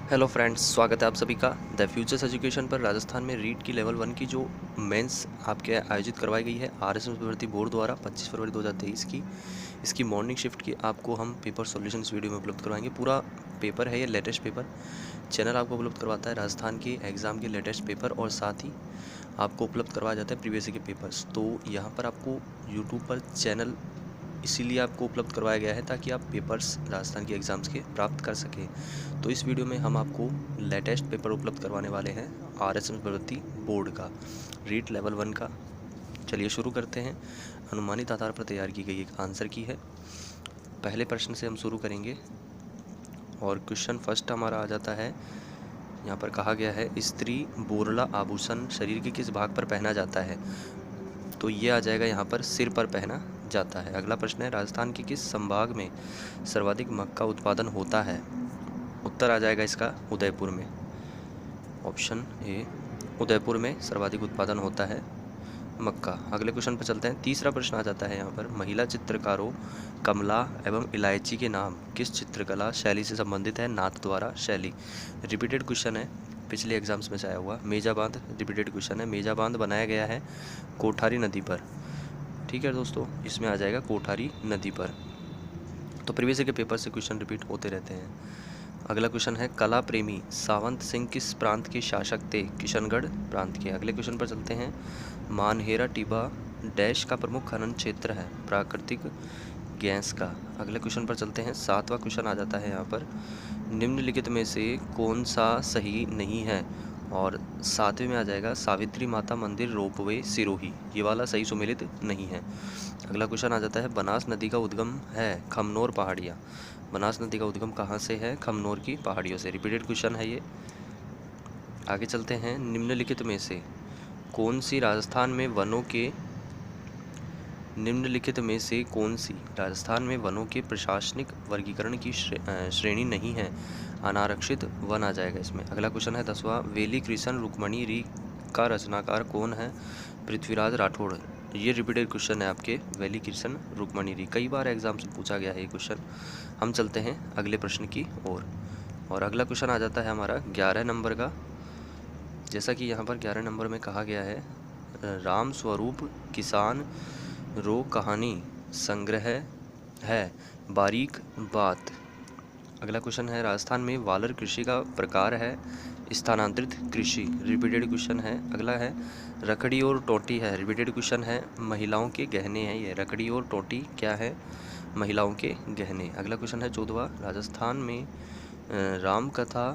Hello friends, स्वागत है आप सभी का द फ्यूचर्स एजुकेशन पर। राजस्थान में रीट की लेवल 1 की जो मेंस आपके आयोजित करवाई गई है आरएसएस भर्ती बोर्ड द्वारा 25 फरवरी 2023 की, इसकी मॉर्निंग शिफ्ट की आपको हम पेपर सॉल्यूशन इस वीडियो में उपलब्ध करवाएंगे। पूरा पेपर है ये, लेटेस्ट पेपर चैनल आपको उपलब्ध करवाता है राजस्थान के एग्ज़ाम के लेटेस्ट पेपर, और साथ ही आपको उपलब्ध करवाया जाता है प्रीवियस के पेपर्स। तो यहाँ पर आपको यूट्यूब पर चैनल इसीलिए आपको उपलब्ध करवाया गया है ताकि आप पेपर्स राजस्थान के एग्ज़ाम्स के प्राप्त कर सकें। तो इस वीडियो में हम आपको लेटेस्ट पेपर उपलब्ध करवाने वाले हैं आरएसएस भर्ती बोर्ड का, रीट लेवल 1 का। चलिए शुरू करते हैं। अनुमानित आधार पर तैयार की गई एक आंसर की है। पहले प्रश्न से हम शुरू करेंगे और क्वेश्चन फर्स्ट हमारा आ जाता है। यहाँ पर कहा गया है स्त्री बोरला आभूषण शरीर के किस भाग पर पहना जाता है? तो ये आ जाएगा यहाँ पर सिर पर पहना जाता है। अगला प्रश्न है राजस्थान के किस संभाग में सर्वाधिक मक्का उत्पादन होता है? उत्तर आ जाएगा इसका उदयपुर में। ऑप्शन ए, उदयपुर में सर्वाधिक उत्पादन होता है मक्का। अगले क्वेश्चन पर चलते हैं। तीसरा प्रश्न आ जाता है यहाँ पर महिला चित्रकारों कमला एवं इलायची के नाम किस चित्रकला शैली से संबंधित है? नाथ द्वारा शैली। रिपीटेड क्वेश्चन है, पिछले एग्जाम्स में से आया हुआ। मेजा बांध रिपीटेड क्वेश्चन है। मेजा बांध बनाया गया है कोठारी नदी पर। ठीक है दोस्तों, इसमें आ जाएगा कोठारी नदी पर। तो प्रीवियस के पेपर से क्वेश्चन रिपीट होते रहते हैं। अगला क्वेश्चन है कला प्रेमी सावंत सिंह किस प्रांत के शासक थे? किशनगढ़ प्रांत के। अगले क्वेश्चन पर चलते हैं। मानहेरा टिबा डैश का प्रमुख खनन क्षेत्र है? प्राकृतिक गैस का। अगले क्वेश्चन पर चलते हैं। सातवां क्वेश्चन आ जाता है यहाँ पर, निम्नलिखित में से कौन सा सही नहीं है? और सातवें में आ जाएगा सावित्री माता मंदिर रोपवे सिरोही, ये वाला सही सुमेलित नहीं है। अगला क्वेश्चन आ जाता है बनास नदी का उद्गम है खमनोर पहाड़ियाँ। बनास नदी का उद्गम कहाँ से है? खमनोर की पहाड़ियों से। रिपीटेड क्वेश्चन है ये। आगे चलते हैं। निम्नलिखित में से कौन सी राजस्थान में वनों के निम्नलिखित में से कौन सी राजस्थान में वनों के प्रशासनिक वर्गीकरण की श्रेणी नहीं है? अनारक्षित वन आ जाएगा इसमें। अगला क्वेश्चन है 10वां, वेली कृष्ण रुक्मणी री का रचनाकार कौन है? पृथ्वीराज राठौड़। ये रिपीटेड क्वेश्चन है आपके, वेली कृष्ण रुक्मणी री। कई बार एग्जाम से पूछा गया है ये क्वेश्चन। हम चलते हैं अगले प्रश्न की ओर। और अगला क्वेश्चन आ जाता है हमारा 11 नंबर का। जैसा कि यहाँ पर 11 नंबर में कहा गया है, राम स्वरूप किसान रो कहानी संग्रह है बारीक बात। अगला क्वेश्चन है राजस्थान में वालर कृषि का प्रकार है स्थानांतरित कृषि। रिपीटेड क्वेश्चन है। अगला है रखड़ी और टोटी है। रिपीटेड क्वेश्चन है। महिलाओं के गहने हैं ये। रखड़ी और टोटी क्या है? महिलाओं के गहने। अगला क्वेश्चन है 14वां, राजस्थान में राम कथा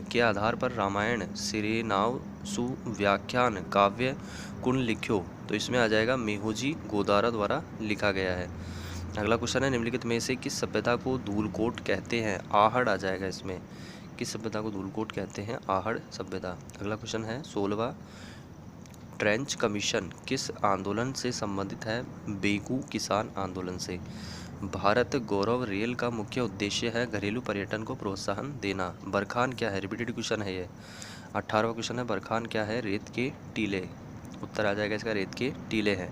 के आधार पर रामायण सिरेनाव सुव्याख्यान काव्य कुण लिख्यो। तो इसमें आ जाएगा मेहुजी गोदारा द्वारा लिखा गया है। अगला क्वेश्चन है निम्नलिखित में से किस सभ्यता को धूलकोट कहते हैं? आहड़ आ जाएगा इसमें। किस सभ्यता को धूलकोट कहते हैं? आहड़ सभ्यता। अगला क्वेश्चन है 16वां, ट्रेंच कमीशन किस आंदोलन से संबंधित है? बेगू किसान आंदोलन से। भारत गौरव रेल का मुख्य उद्देश्य है घरेलू पर्यटन को प्रोत्साहन देना। बरखान क्या है? रिपीटेड क्वेश्चन है ये। 18वां क्वेश्चन है बरखान क्या है? रेत के टीले। उत्तर आ जाएगा इसका रेत के टीले हैं।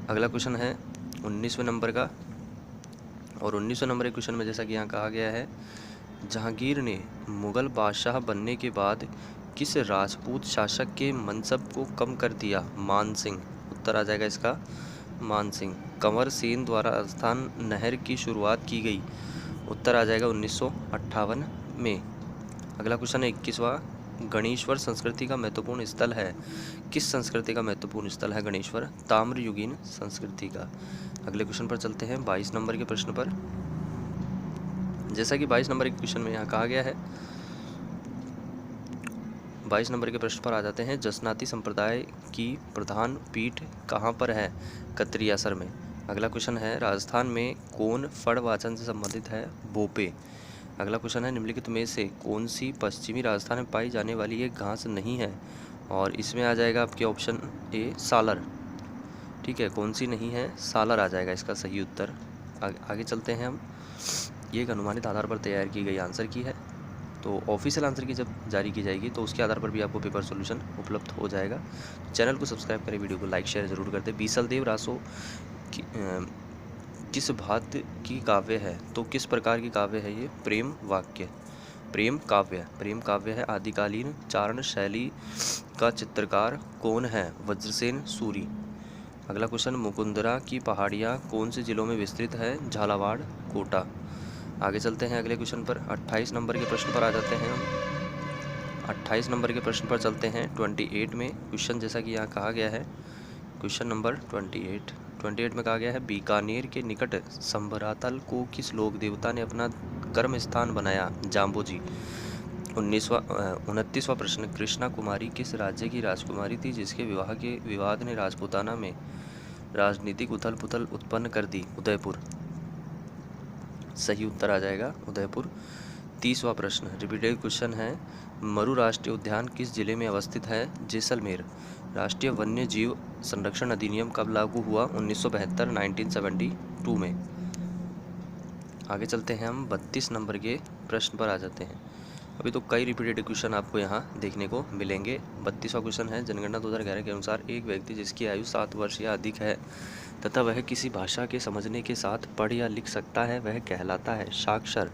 अगला क्वेश्चन है 19वें नंबर का। और 19वें नंबर के क्वेश्चन में जैसा कि यहाँ कहा गया है, जहांगीर ने मुगल बादशाह बनने के बाद किस राजपूत शासक के मनसब को कम कर दिया? मान सिंह। उत्तर आ जाएगा इसका मान सिंह। कंवर सेन द्वारा राजस्थान नहर की शुरुआत की गई। उत्तर आ जाएगा 1958 में। अगला क्वेश्चन है 21वां, गणेश्वर संस्कृति का महत्वपूर्ण स्थल है? किस संस्कृति का महत्वपूर्ण स्थल है गणेश्वर? ताम्रयुगीन संस्कृति का। अगले क्वेश्चन पर चलते हैं 22 नंबर के प्रश्न पर। जैसा कि 22 नंबर के क्वेश्चन में यहाँ कहा गया है, 22 नंबर के प्रश्न पर आ जाते हैं। जसनाती संप्रदाय की प्रधान पीठ कहाँ पर है? कतरियासर में। अगला क्वेश्चन है राजस्थान में कौन फड़ वाचन से संबंधित है? भोपे। अगला क्वेश्चन है निम्नलिखित में से कौन सी पश्चिमी राजस्थान में पाई जाने वाली एक घास नहीं है? और इसमें आ जाएगा आपके ऑप्शन ए सालर। ठीक है, कौन सी नहीं है? सालर आ जाएगा इसका सही उत्तर। आगे चलते हैं हम। ये एक अनुमानित आधार पर तैयार की गई आंसर की है। तो ऑफिशियल आंसर की जब जारी की जाएगी तो उसके आधार पर भी आपको पेपर सॉल्यूशन उपलब्ध हो जाएगा। चैनल को सब्सक्राइब करें, वीडियो को लाइक शेयर जरूर करते। बीसल देव रासो किस भात की काव्य है? तो किस प्रकार की काव्य है ये? प्रेम वाक्य। प्रेम काव्य, प्रेम काव्य है। आदिकालीन चारण शैली का चित्रकार कौन है? वज्रसेन सूरी। अगला क्वेश्चन, मुकुंदरा की पहाड़ियाँ कौन से जिलों में विस्तृत है? झालावाड़, कोटा। आगे चलते हैं अगले क्वेश्चन पर। 28 नंबर के प्रश्न पर आ जाते हैं हम। 28 नंबर के प्रश्न पर चलते हैं 28 में। क्वेश्चन जैसा कि यहाँ कहा गया है, क्वेश्चन नंबर 28 में कहा गया है, बीकानेर के निकट संभरातल को किस लोक देवता ने अपना कर्म स्थान बनाया? जाम्बोजी। 29वां प्रश्न, कृष्णा कुमारी किस राज्य की राजकुमारी थी जिसके विवाह के विवाद ने राजपूताना में राजनीतिक उथल पुथल उत्पन्न कर दी? उदयपुर। सही उत्तर आ जाएगा उदयपुर। 30वां प्रश्न, रिपीटेड क्वेश्चन है, मरु राष्ट्रीय उद्यान किस जिले में अवस्थित है? जैसलमेर। राष्ट्रीय वन्य जीव संरक्षण अधिनियम कब लागू हुआ? 1972, 1972 में। आगे चलते हैं हम 32 नंबर के प्रश्न पर आ जाते हैं। अभी तो कई रिपीटेड क्वेश्चन आपको यहाँ देखने को मिलेंगे। 32वां क्वेश्चन है, जनगणना 2011 के अनुसार एक व्यक्ति जिसकी आयु 7 वर्ष या अधिक है तथा वह किसी भाषा के समझने के साथ पढ़ या लिख सकता है, वह कहलाता है साक्षर।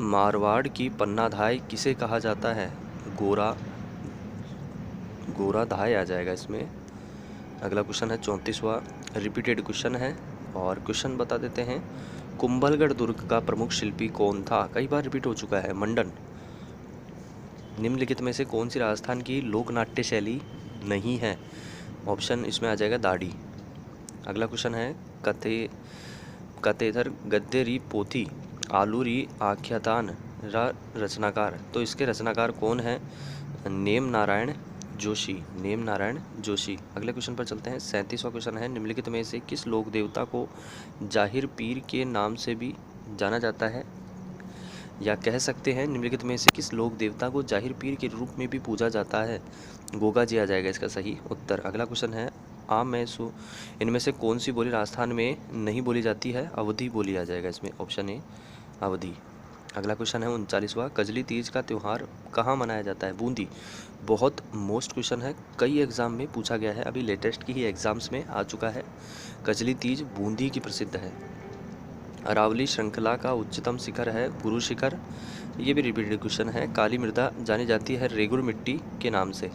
मारवाड़ की पन्नाधाय किसे कहा जाता है? गोराधाय आ जाएगा इसमें। अगला क्वेश्चन है 34वां, रिपीटेड क्वेश्चन है और क्वेश्चन बता देते हैं, कुंभलगढ़ दुर्ग का प्रमुख शिल्पी कौन था? कई बार रिपीट हो चुका है, मंडन। निम्नलिखित में से कौन सी राजस्थान की लोक नाट्य शैली नहीं है? ऑप्शन इसमें आ जाएगा दाढ़ी। अगला क्वेश्चन है, कतेधर गद्य री पोथी आलू री आख्यातान रा रचनाकार, तो इसके रचनाकार कौन है? नेम नारायण जोशी। अगले क्वेश्चन पर चलते हैं। 37वां क्वेश्चन है, निम्नलिखित में से किस लोक देवता को जाहिर पीर के नाम से भी जाना जाता है? या कह सकते हैं निम्नलिखित में से किस लोक देवता को जाहिर पीर के रूप में भी पूजा जाता है? गोगा जी आ जाएगा इसका सही उत्तर। अगला क्वेश्चन है, इनमें से कौन सी बोली राजस्थान में नहीं बोली जाती है? अवधी बोली आ जाएगा इसमें, ऑप्शन ए अवधी। अगला क्वेश्चन है 39वां, कजली तीज का त्यौहार कहाँ मनाया जाता है? बूंदी। बहुत मोस्ट क्वेश्चन है, कई एग्जाम में पूछा गया है, अभी लेटेस्ट की ही एग्जाम्स में आ चुका है। कजली तीज बूंदी की प्रसिद्ध है। अरावली श्रृंखला का उच्चतम शिखर है गुरु शिखर, ये भी रिपीटेड क्वेश्चन है। काली मृदा जानी जाती है रेगुर मिट्टी के नाम से।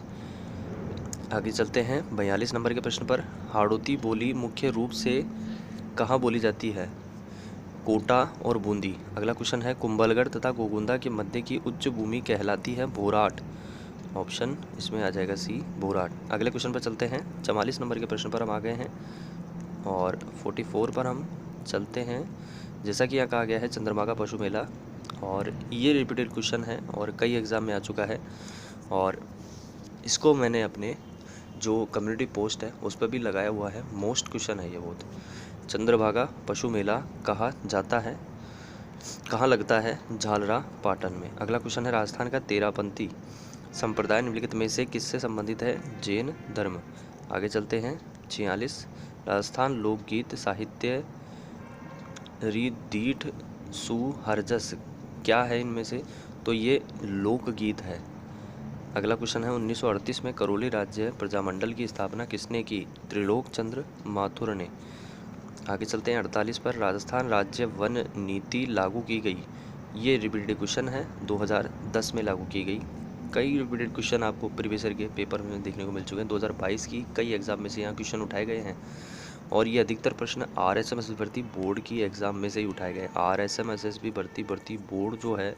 आगे चलते हैं 42 नंबर के प्रश्न पर, हाड़ौती बोली मुख्य रूप से कहाँ बोली जाती है? कोटा और बूंदी। अगला क्वेश्चन है, कुंभलगढ़ तथा गोगुंदा के मध्य की उच्च भूमि कहलाती है? भोराट। ऑप्शन इसमें आ जाएगा सी भोराट। अगले क्वेश्चन पर चलते हैं। 44 नंबर के प्रश्न पर हम आ गए हैं और 44 पर हम चलते हैं। जैसा कि यहाँ कहा गया है, चंद्रभागा पशु मेला, और ये रिपीटेड क्वेश्चन है और कई एग्ज़ाम में आ चुका है, और इसको मैंने अपने जो कम्युनिटी पोस्ट है उस पर भी लगाया हुआ है। मोस्ट क्वेश्चन है ये बहुत। चंद्रभागा पशु मेला कहाँ लगता है? झालरा पाटन में। अगला क्वेश्चन है, राजस्थान का तेरापंथी संप्रदाय निम्नलिखित में से किससे संबंधित है? जैन धर्म। आगे चलते हैं 46, राजस्थान लोकगीत साहित्य रिदीठ सुहरजस क्या है इनमें से? तो ये लोकगीत है। अगला क्वेश्चन है 1938 में करौली राज्य प्रजामंडल की स्थापना किसने की? त्रिलोक चंद्र माथुर ने। आगे चलते हैं 48 पर, राजस्थान राज्य वन नीति लागू की गई, ये रिपीटेड क्वेश्चन है, 2010 में लागू की गई। कई रिपीटेड क्वेश्चन आपको प्रीवियस ईयर के पेपर में देखने को मिल चुके हैं। 2022 की कई एग्जाम में से यहाँ क्वेश्चन उठाए गए हैं, और ये अधिकतर प्रश्न RSM भर्ती बोर्ड की एग्ज़ाम में से ही उठाए गए। RSM SSB भर्ती बोर्ड जो है,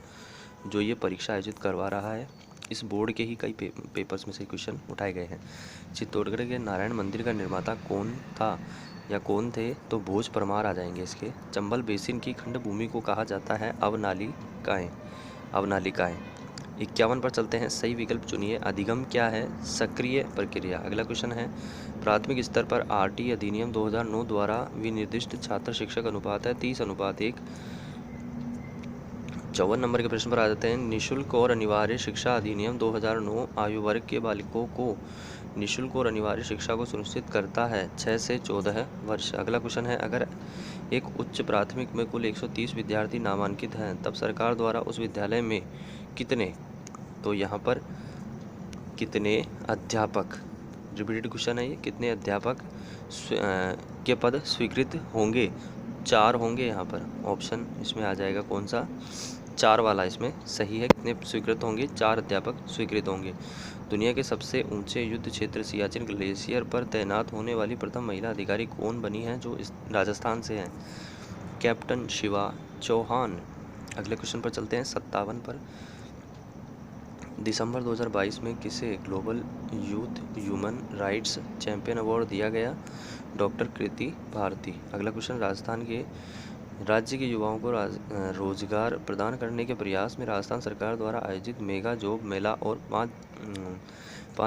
जो ये परीक्षा आयोजित करवा रहा है, इस बोर्ड के ही कई पेपर्स में से क्वेश्चन उठाए गए हैं। चित्तौड़गढ़ के नारायण मंदिर का निर्माता कौन था या कौन थे? तो भोज परमार आ जाएंगे इसके। चंबल बेसिन की खंड भूमि को कहा जाता है? अवनालिकाएँ। 51 पर चलते हैं, सही विकल्प चुनिए। अधिगम क्या है? सक्रिय प्रक्रिया। अगला क्वेश्चन है, प्राथमिक स्तर पर RT अधिनियम 2009 द्वारा विनिर्दिष्ट छात्र शिक्षक अनुपात है 30:1। 54 नंबर के प्रश्न पर आ जाते हैं। निःशुल्क और अनिवार्य शिक्षा अधिनियम 2009 आयु वर्ग के बालिकों को निःशुल्क और अनिवार्य शिक्षा को सुनिश्चित करता है 6 से 14 वर्ष। अगला क्वेश्चन है, अगर एक उच्च प्राथमिक में कुल 130 विद्यार्थी नामांकित हैं, तब सरकार द्वारा उस विद्यालय में कितने, तो यहाँ पर कितने अध्यापक, रिपीटेड क्वेश्चन है ये, कितने अध्यापक के पद स्वीकृत होंगे? 4 होंगे यहाँ पर। ऑप्शन इसमें आ जाएगा कौन सा? 4 वाला इसमें सही है। कितने स्वीकृत होंगे? 4 अध्यापक स्वीकृत होंगे। दुनिया के सबसे ऊंचे युद्ध क्षेत्र सियाचिन ग्लेशियर पर तैनात होने वाली प्रथम महिला अधिकारी कौन बनी है, जो इस राजस्थान से हैं? कैप्टन शिवा चौहान। अगले क्वेश्चन पर चलते हैं 57 पर। दिसंबर 2022 में किसे global youth human rights champion award दिया गया? डॉक्टर कृति भारती। अगला क्वेश्चन, राजस्थान के राज्य के युवाओं को रोजगार प्रदान करने के प्रयास में राजस्थान सरकार द्वारा आयोजित मेगा जॉब मेला और 5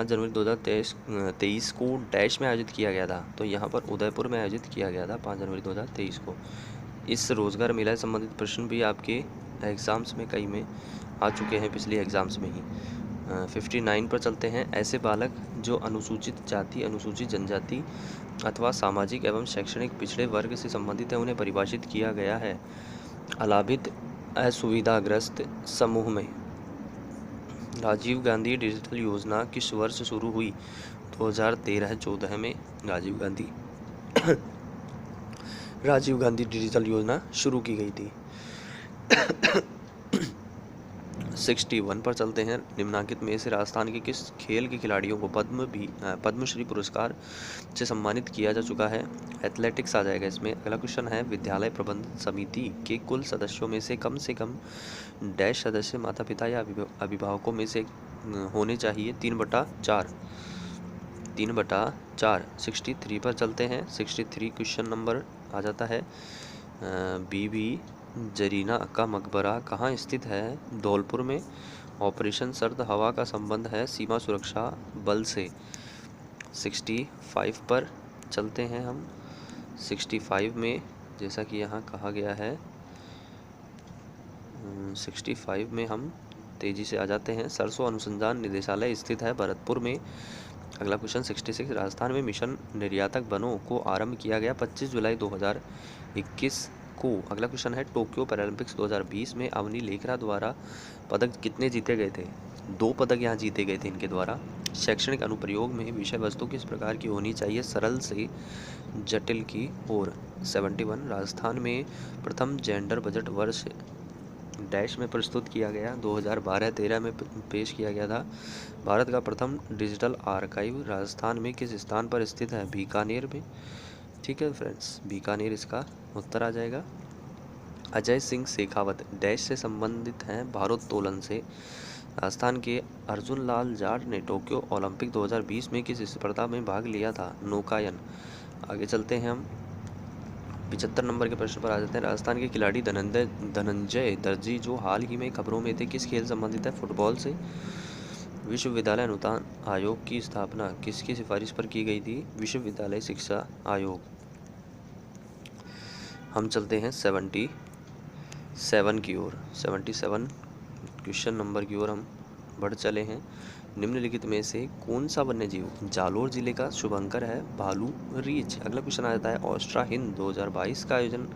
जनवरी 2023 को डैश में आयोजित किया गया था। तो यहाँ पर उदयपुर में आयोजित किया गया था 5 जनवरी 2023 को। इस रोजगार मेला से संबंधित प्रश्न भी आपके एग्जाम्स में कई में आ चुके हैं, पिछले एग्जाम्स में ही। 59 पर चलते हैं। ऐसे बालक जो अनुसूचित जाति, अनुसूचित जनजाति अथवा सामाजिक एवं शैक्षणिक पिछड़े वर्ग से संबंधित है, उन्हें परिभाषित किया गया है अलाभित असुविधाग्रस्त समूह में। राजीव गांधी डिजिटल योजना किस वर्ष शुरू हुई? 2013-14 में राजीव गांधी डिजिटल योजना शुरू की गई थी। 61 पर चलते हैं। निम्नलिखित में से राजस्थान के किस खेल के खिलाड़ियों को पद्मश्री पुरस्कार से सम्मानित किया जा चुका है? एथलेटिक्स आ जाएगा इसमें। अगला क्वेश्चन है, विद्यालय प्रबंधन समिति के कुल सदस्यों में से कम डैश सदस्य माता पिता या अभिभावकों में से होने चाहिए? 3/4। 3/4। 63 पर चलते हैं। 63 क्वेश्चन नंबर आ जाता है, बीबी जरीना का मकबरा कहाँ स्थित है? धौलपुर में। ऑपरेशन सर्द हवा का संबंध है सीमा सुरक्षा बल से। 65 पर चलते हैं हम। 65 में जैसा कि यहाँ कहा गया है, 65 में हम तेजी से आ जाते हैं। सरसों अनुसंधान निदेशालय स्थित है भरतपुर में। अगला क्वेश्चन 66, राजस्थान में मिशन निर्यातक वनों को आरंभ किया गया 25 जुलाई 2021 को। अगला क्वेश्चन है, टोक्यो पैरालंपिक्स 2020 में अवनी लेखरा द्वारा पदक कितने जीते गए थे? 2 पदक यहाँ जीते गए थे इनके द्वारा। शैक्षणिक अनुप्रयोग में विषय वस्तु किस प्रकार की होनी चाहिए? सरल से जटिल की ओर। 71, राजस्थान में प्रथम जेंडर बजट वर्ष डैश में प्रस्तुत किया गया? 2012-13 में पेश किया गया था। भारत का प्रथम डिजिटल आर्काइव राजस्थान में किस स्थान पर स्थित है? बीकानेर में। ठीक है फ्रेंड्स, बीकानेर इसका उत्तर आ जाएगा। अजय सिंह शेखावत डैश से संबंधित हैं? भारोत्तोलन से। राजस्थान के अर्जुन लाल जाट ने टोक्यो ओलंपिक 2020 में किस स्पर्धा में भाग लिया था? नौकायन। आगे चलते हैं हम 75 नंबर के प्रश्न पर आ जाते हैं। राजस्थान के खिलाड़ी धनंजय दर्जी जो हाल ही में खबरों में थे, किस खेल संबंधित है? फुटबॉल से। विश्वविद्यालय अनुदान आयोग की स्थापना किसकी सिफारिश पर की गई थी? विश्वविद्यालय शिक्षा आयोग। हम चलते हैं 77 की ओर। 77 क्वेश्चन नंबर की ओर हम बढ़ चले हैं। निम्नलिखित में से कौन सा वन्यजीव जालोर जिले का शुभंकर है? भालू रीछ। अगला क्वेश्चन आ जाता है, ऑस्ट्रा हिंद 2022 का आयोजन,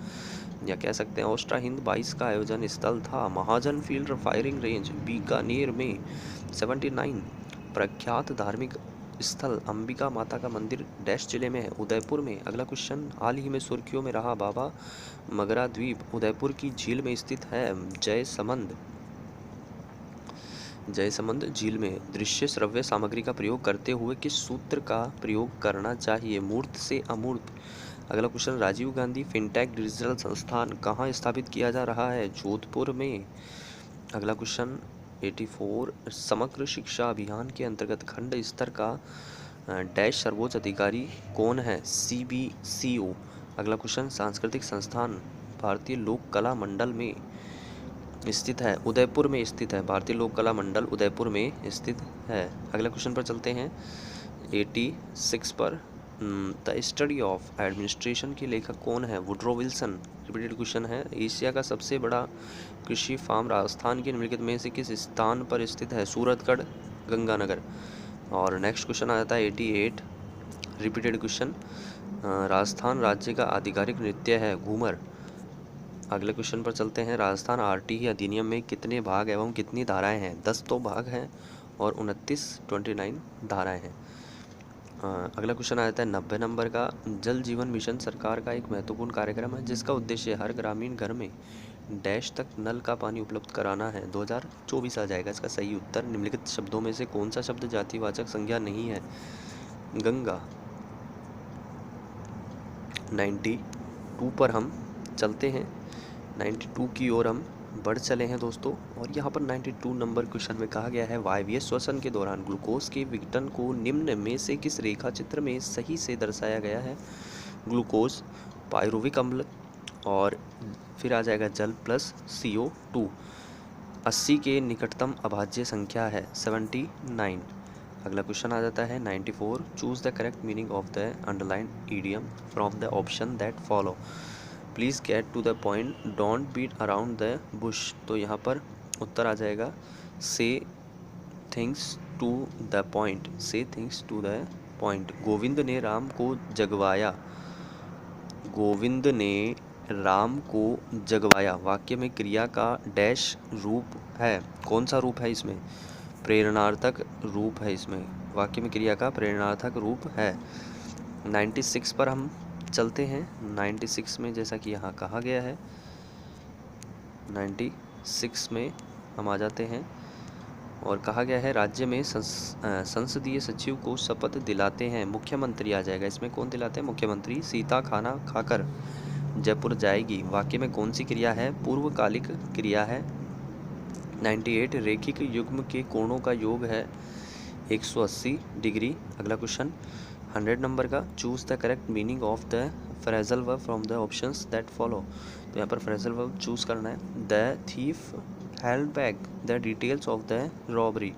या कह सकते हैं ऑस्ट्रा हिंद 22 का आयोजन स्थल था महाजन फील्ड फायरिंग रेंज बीकानेर में। 79, प्रख्यात धार्मिक स्थल अंबिका माता का मंदिर डैश जिले में है? उदयपुर में। अगला क्वेश्चन, हाल ही में सुर्खियों में रहा बाबा मगरा द्वीप उदयपुर की झील में स्थित है? जयसमंद झील में। दृश्य श्रव्य सामग्री का प्रयोग करते हुए किस सूत्र का प्रयोग करना चाहिए? मूर्त से अमूर्त। अगला question, Rajiv Gandhi fintech digital संस्थान कहाँ स्थापित किया जा रहा है? जोधपुर में। अगला क्वेश्चन 84, समग्र शिक्षा अभियान के अंतर्गत खंड स्तर का डैश सर्वोच्च अधिकारी कौन है? CBCO। अगला क्वेश्चन, सांस्कृतिक संस्थान भारतीय लोक कला मंडल में स्थित है? उदयपुर में स्थित है। भारतीय लोक कला मंडल उदयपुर में स्थित है। अगला क्वेश्चन पर चलते हैं 86 पर। द स्टडी ऑफ एडमिनिस्ट्रेशन के लेखक कौन है? Woodrow Wilson. रिपीटेड क्वेश्चन है, एशिया का सबसे बड़ा कृषि फार्म राजस्थान के निम्नलिखित में से किस स्थान पर स्थित है? सूरतगढ़, गंगानगर। और नेक्स्ट क्वेश्चन आ जाता है 88, रिपीटेड क्वेश्चन, राजस्थान राज्य का आधिकारिक नृत्य है? घूमर। अगले क्वेश्चन पर चलते हैं, राजस्थान RTE अधिनियम में कितने भाग एवं कितनी धाराएं हैं? 10 तो भाग हैं और 29 धाराएं हैं। अगला क्वेश्चन आ जाता है 90 नंबर का। जल जीवन मिशन सरकार का एक महत्वपूर्ण कार्यक्रम है जिसका उद्देश्य हर ग्रामीण घर में डैश तक नल का पानी उपलब्ध कराना है? 2024 आ जाएगा इसका सही उत्तर। निम्नलिखित शब्दों में से कौन सा शब्द जातिवाचक संज्ञा नहीं है? गंगा। 92 पर हम चलते हैं, 92 की ओर हम बढ़ चले हैं दोस्तों। और यहाँ पर 92 नंबर क्वेश्चन में कहा गया है, वायवीय श्वसन के दौरान ग्लूकोज के विघटन को निम्न में से किस रेखा चित्र में सही से दर्शाया गया है? ग्लूकोज, पायरुविक अम्ल और फिर आ जाएगा जल प्लस CO2। 80 के निकटतम अभाज्य संख्या है 79। अगला क्वेश्चन आ जाता है 94, choose the correct meaning of the underline idiom from the option that follow, please get to the point, don't beat around the bush. तो यहाँ पर उत्तर आ जाएगा say things to the point, say things to the point. Govind ने राम को जगवाया, गोविंद ने राम को जगवाया वाक्य में क्रिया का डैश रूप है? कौन सा रूप है इसमें? प्रेरणार्थक रूप है इसमें, वाक्य में क्रिया का प्रेरणार्थक रूप है। 96 पर हम चलते हैं। 96 में जैसा कि यहाँ कहा गया है, 96 में हम आ जाते हैं और कहा गया है, राज्य में संसदीय सचिव को शपथ दिलाते हैं मुख्यमंत्री। आ जाएगा इसमें, कौन दिलाते हैं? मुख्यमंत्री। सीता खाना खाकर जयपुर जाएगी वाक्य में कौन सी क्रिया है? पूर्वकालिक क्रिया है। 98, रेखिक युग्म के कोणों का योग है 180 डिग्री। अगला क्वेश्चन 100 नंबर का, choose the correct meaning of the phrasal verb from the options that follow. तो यहाँ पर फ्रेजल वर्ब चूज करना है। The thief held back the details of the robbery.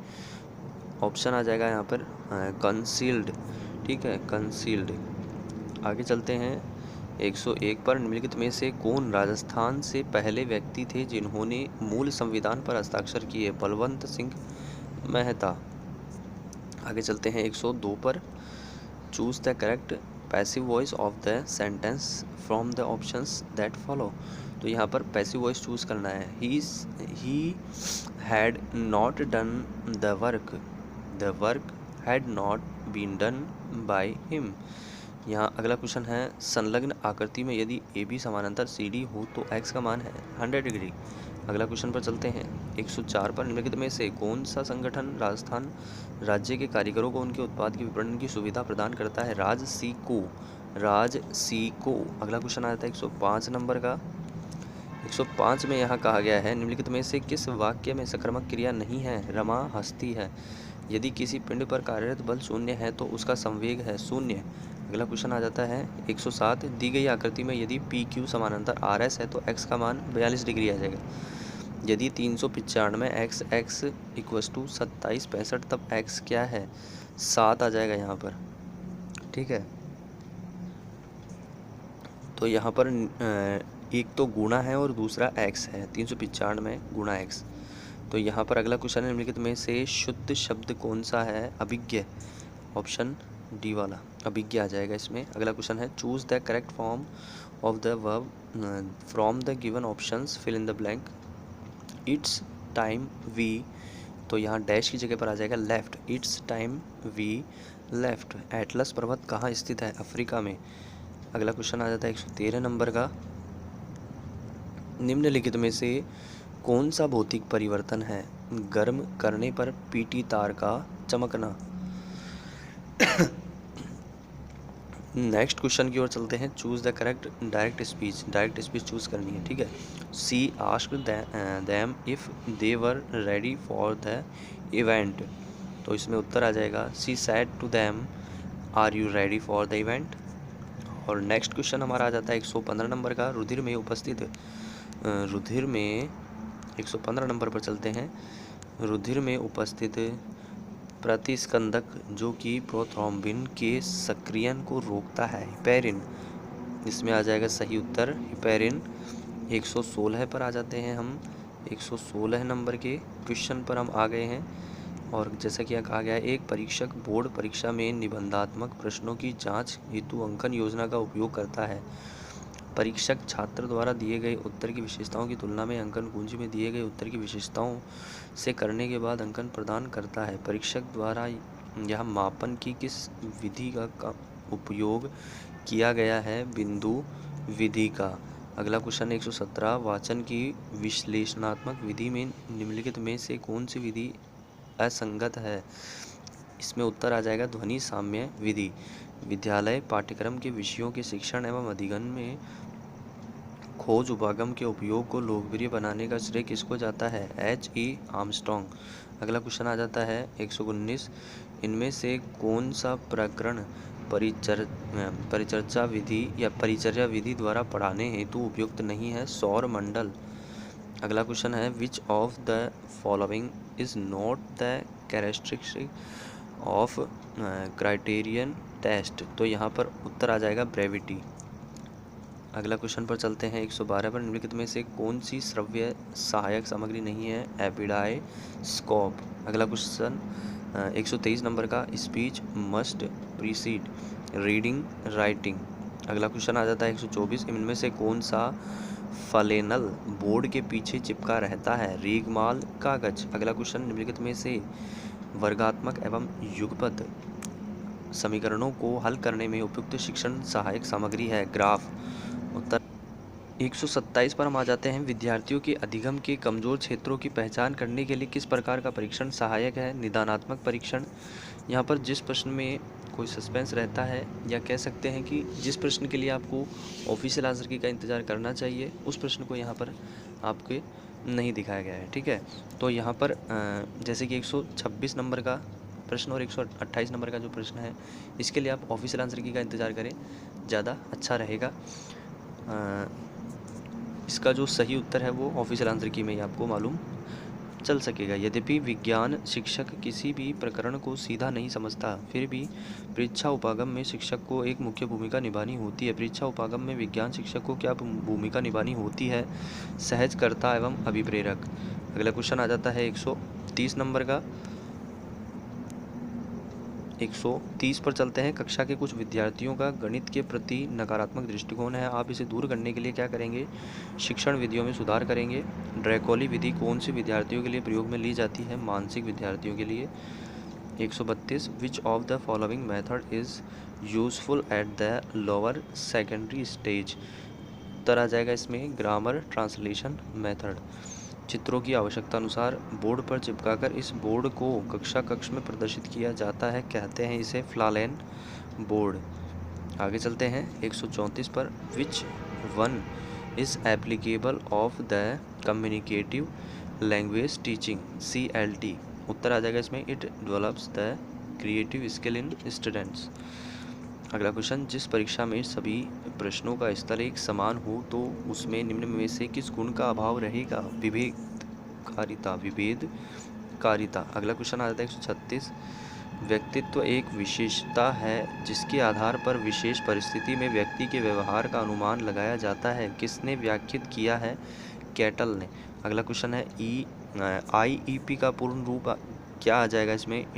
Option आ जाएगा यहाँ पर कंसील्ड, ठीक है, कंसील्ड। आगे चलते हैं 101 पर, निम्नलिखित में से कौन राजस्थान से पहले व्यक्ति थे जिन्होंने मूल संविधान पर हस्ताक्षर किए? बलवंत सिंह मेहता। आगे चलते हैं 102 पर, choose the correct passive voice of the sentence from the options that follow. तो यहाँ पर पैसिव वॉइस चूज करना है। He had not done the work had not been done by him. यहाँ अगला क्वेश्चन है, संलग्न आकृति में यदि AB समानांतर CD हो तो x का मान है 100 डिग्री। अगला क्वेश्चन पर चलते हैं 104 पर, निम्नलिखित में से कौन सा संगठन राजस्थान राज्य के कारीगरों को उनके उत्पाद के विपणन की सुविधा प्रदान करता है? राजसीको, राजसीको। अगला क्वेश्चन आता है 105 नंबर का। 105 में यहाँ कहा गया है, निम्नलिखित में से किस वाक्य में सकर्मक क्रिया नहीं है? रमा हंसती है। यदि किसी पिंड पर कार्यरत बल शून्य है तो उसका संवेग है शून्य। अगला क्वेश्चन आ जाता है 107, दी गई आकृति में यदि PQ समानांतर RS है तो x का मान 42 डिग्री आ जाएगा। यदि 395 x इक्वस टू 2765 तब x क्या है? 7 आ जाएगा यहाँ पर, ठीक है। तो यहाँ पर एक तो गुणा है और दूसरा x है, 395 गुणा x। तो यहाँ पर अगला क्वेश्चन है, निम्नलिखित में से शुद्ध शब्द कौन सा है? अभिज्ञ। ऑप्शन डी वाला अभिज्ञ आ जाएगा इसमें। अगला क्वेश्चन है, choose the correct form of the verb from the given options, fill in the blank. It's time we, तो यहाँ डैश की जगह पर आ जाएगा left. It's time we left. Atlas पर्वत कहाँ स्थित है? अफ्रीका में। अगला क्वेश्चन आ जाता है 113 नंबर का, निम्नलिखित में से कौन सा भौतिक परिवर्तन है? गर्म करने पर PT तार का चमकना। नेक्स्ट क्वेश्चन की ओर चलते हैं, choose the correct direct speech. Direct speech choose करनी है, ठीक है। She asked them if they were ready for the event. तो इसमें उत्तर आ जाएगा, she said to them are you ready for the event. और नेक्स्ट क्वेश्चन हमारा आ जाता है 115 नंबर का, रुधिर में उपस्थित, रुधिर में 115 नंबर पर चलते हैं। रुधिर में उपस्थित प्रतिस्कंदक जो कि प्रोथ्रोम्बिन के सक्रियण को रोकता है, हिपैरिन। इसमें आ जाएगा सही उत्तर हिपैरिन। 116 पर आ जाते हैं हम। 116 नंबर के क्वेश्चन पर हम आ गए हैं। और जैसा कि कहा गया है, एक परीक्षक बोर्ड परीक्षा में निबंधात्मक प्रश्नों की जांच हेतु अंकन योजना का उपयोग करता है। परीक्षक छात्र द्वारा दिए गए उत्तर की विशेषताओं की तुलना में अंकन कुंजी में दिए गए उत्तर की विशेषताओं से करने के बाद अंकन प्रदान करता है। परीक्षक द्वारा यह मापन की किस विधि का उपयोग किया गया है? बिंदु विधि का। अगला क्वेश्चन 117, वाचन की विश्लेषणात्मक विधि में निम्नलिखित में से कौन सी विधि असंगत है? इसमें उत्तर आ जाएगा ध्वनि साम्य विधि। विद्यालय पाठ्यक्रम के विषयों के शिक्षण एवं अध्ययन में खोज उपागम के उपयोग को लोकप्रिय बनाने का श्रेय किसको जाता है? H.E. आर्मस्ट्रॉन्ग। अगला क्वेश्चन आ जाता है 119, इनमें से कौन सा प्रकरण परिचर्या विधि द्वारा पढ़ाने हेतु उपयुक्त नहीं है? सौर मंडल। अगला क्वेश्चन है which of the following is not the characteristic of criterion test? तो यहाँ पर उत्तर आ जाएगा ब्रेविटी। अगला क्वेश्चन पर चलते हैं 112 पर, निम्नलिखित में से कौन सी श्रव्य सहायक सामग्री नहीं है? एपिडाइस्कोप। अगला क्वेश्चन 123 नंबर का, speech must preceded reading writing. अगला क्वेश्चन आ जाता है 124, इनमें से कौन सा फ्लेनल बोर्ड के पीछे चिपका रहता है? रीगमाल कागज। अगला क्वेश्चन, निम्नलिखित में से वर्गात्मक एवं युगपत समीकरणों को हल करने में उपयुक्त शिक्षण सहायक सामग्री है? ग्राफ। उत्तर 127 पर हम आ जाते हैं, विद्यार्थियों के अधिगम के कमजोर क्षेत्रों की पहचान करने के लिए किस प्रकार का परीक्षण सहायक है? निदानात्मक परीक्षण। यहाँ पर जिस प्रश्न में कोई सस्पेंस रहता है, या कह सकते हैं कि जिस प्रश्न के लिए आपको ऑफिशियल आंसर की का इंतज़ार करना चाहिए, उस प्रश्न को यहाँ पर आपके नहीं दिखाया गया है। ठीक है, तो यहाँ पर जैसे कि 126 नंबर का प्रश्न और 128 नंबर का जो प्रश्न है, इसके लिए आप ऑफिशियल आंसर की का इंतज़ार करें, ज़्यादा अच्छा रहेगा। इसका जो सही उत्तर है वो ऑफिशियल आंसर की में ही आपको मालूम चल सकेगा। यद्यपि विज्ञान शिक्षक किसी भी प्रकरण को सीधा नहीं समझता, फिर भी परीक्षा उपागम में शिक्षक को एक मुख्य भूमिका निभानी होती है। परीक्षा उपागम में विज्ञान शिक्षक को क्या भूमिका निभानी होती है? सहजकर्ता एवं अभिप्रेरक। अगला क्वेश्चन आ जाता है 130 नंबर का। 130 पर चलते हैं, कक्षा के कुछ विद्यार्थियों का गणित के प्रति नकारात्मक दृष्टिकोण है, आप इसे दूर करने के लिए क्या करेंगे? शिक्षण विधियों में सुधार करेंगे। ड्रैकोली विधि कौन से विद्यार्थियों के लिए प्रयोग में ली जाती है? मानसिक विद्यार्थियों के लिए। 132, which of the following method is useful at the lower secondary stage? उत्तर आ जाएगा इसमें ग्रामर ट्रांसलेशन मेथड। चित्रों की आवश्यकता अनुसार बोर्ड पर चिपकाकर इस बोर्ड को कक्षा कक्ष में प्रदर्शित किया जाता है, कहते हैं इसे फ्लालेन बोर्ड। आगे चलते हैं 134 पर, which one is applicable of the communicative language teaching? CLT। उत्तर आ जाएगा इसमें it develops the creative skill in students. अगला क्वेश्चन, जिस परीक्षा में सभी प्रश्नों का स्तर एक समान हो तो उसमें निम्न में से किस गुण का अभाव रहेगा? विभेदकारिता। अगला क्वेश्चन आ जाता है 136, व्यक्तित्व एक विशेषता है जिसके आधार पर विशेष परिस्थिति में व्यक्ति के व्यवहार का अनुमान लगाया जाता है, किसने व्याख्यात किया है? कैटल ने। अगला क्वेश्चन है IEP का पूर्ण रूप क्या आ जाएगा इसमें?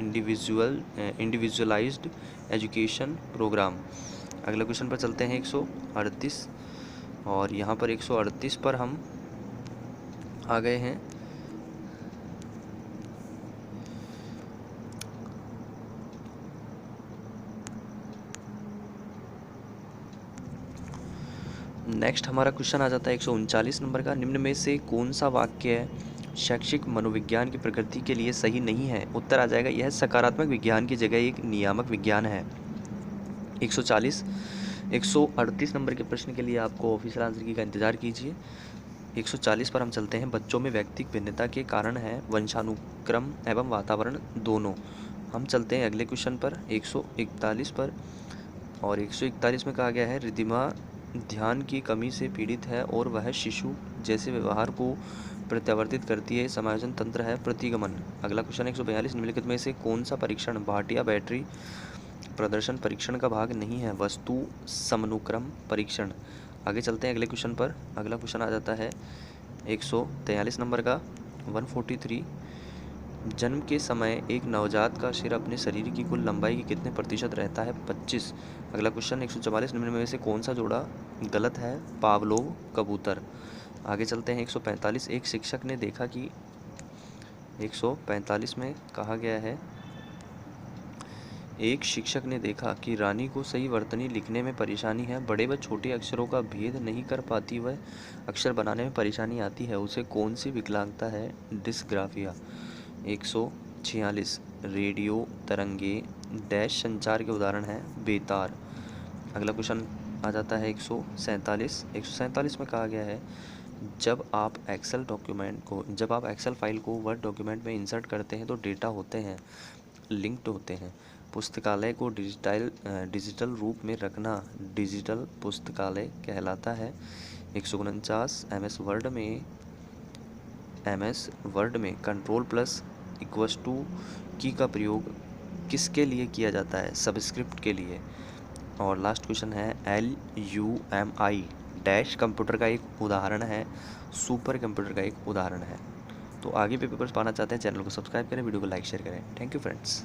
Individualized education program. अगला क्वेश्चन पर चलते हैं 138, और यहाँ पर 138 पर हम आ गए हैं। नेक्स्ट हमारा क्वेश्चन आ जाता है 139 नंबर का, निम्न में से कौन सा वाक्य शैक्षिक मनोविज्ञान की प्रकृति के लिए सही नहीं है? उत्तर आ जाएगा यह सकारात्मक विज्ञान की जगह एक नियामक विज्ञान है। 138 नंबर के प्रश्न के लिए आपको ऑफिशियल आंसर की का इंतजार कीजिए। 140 पर हम चलते हैं, बच्चों में व्यक्तिगत भिन्नता के कारण है वंशानुक्रम एवं वातावरण दोनों। हम चलते हैं अगले क्वेश्चन पर 141 पर, और 141 में कहा गया है रिद्धिमा ध्यान की कमी से पीड़ित है और वह शिशु जैसे व्यवहार को प्रत्यावर्तित करती है, समायोजन तंत्र है प्रतिगमन। अगला क्वेश्चन 142, निम्नलिखित में से कौन सा परीक्षण भाटिया बैटरी प्रदर्शन परीक्षण का भाग नहीं है? वस्तु समनुक्रम परीक्षण। आगे चलते हैं अगले क्वेश्चन पर। अगला क्वेश्चन आ जाता है 143 नंबर का 143, जन्म के समय एक नवजात का सिर अपने शरीर की कुल लंबाई की कितने प्रतिशत रहता है? 25। अगला क्वेश्चन 144, निम्न में से कौन सा जोड़ा गलत है? पावलोव कबूतर। आगे चलते हैं 145, एक शिक्षक ने देखा कि 145 में कहा गया है एक शिक्षक ने देखा कि रानी को सही वर्तनी लिखने में परेशानी है, बड़े व छोटे अक्षरों का भेद नहीं कर पाती, वह अक्षर बनाने में परेशानी आती है, उसे कौन सी विकलांगता है? डिस्ग्राफिया। 146 रेडियो तरंगे डैश संचार के उदाहरण हैं बेतार। अगला क्वेश्चन आ जाता है 147 में कहा गया है जब आप एक्सेल फाइल को वर्ड डॉक्यूमेंट में इंसर्ट करते हैं तो डेटा होते हैं लिंक्ड होते हैं। पुस्तकालय को डिजिटल रूप में रखना डिजिटल पुस्तकालय कहलाता है। 149 एमएस वर्ड में कंट्रोल प्लस इक्वस टू की का प्रयोग किसके लिए किया जाता है? सबस्क्रिप्ट के लिए। और लास्ट क्वेश्चन है LUMI डैश कंप्यूटर का एक उदाहरण है, सुपर कंप्यूटर का एक उदाहरण है। तो आगे भी पेपर्स पाना चाहते हैं, चैनल को सब्सक्राइब करें, वीडियो को लाइक शेयर करें। Thank you friends.